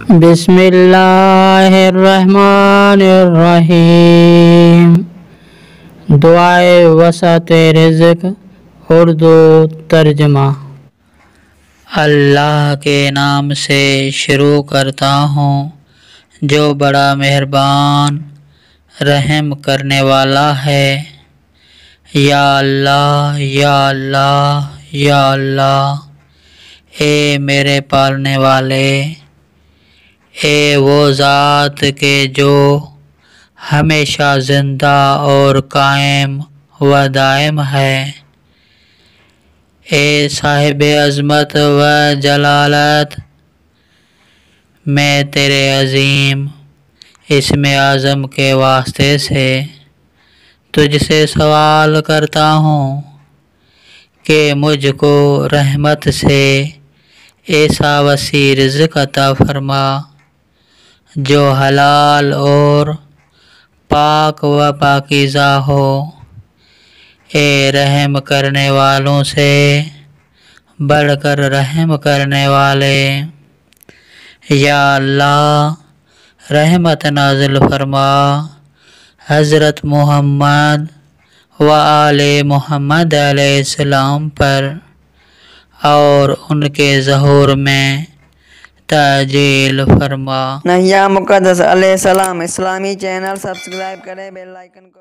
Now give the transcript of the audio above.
بسم اللہ الرحمن الرحیم۔ دعائے وسعت رزق اردو ترجمہ۔ اللہ کے نام سے شروع کرتا ہوں جو بڑا مہربان رحم کرنے والا ہے۔ یا اللہ یا اللہ یا اللہ، اے میرے پالنے والے، اے وہ ذات کے جو ہمیشہ زندہ اور قائم و دائم ہے، اے صاحب عظمت و جلالت، میں تیرے عظیم اسم اعظم کے واسطے سے تجھ سے سوال کرتا ہوں کہ مجھ کو رحمت سے ایسا وسیع رزق عطا فرما جو حلال اور پاک و پاکیزہ ہو۔ اے رحم کرنے والوں سے بڑھ کر رحم کرنے والے، یا اللہ رحمت نازل فرما حضرت محمد و آل محمد علیہ السلام پر اور ان کے ظہور میں تعجیل فرما۔ نہیا مقدس علیہ السلام اسلامی چینل سبسکرائب کریں، بیل آئیکن کو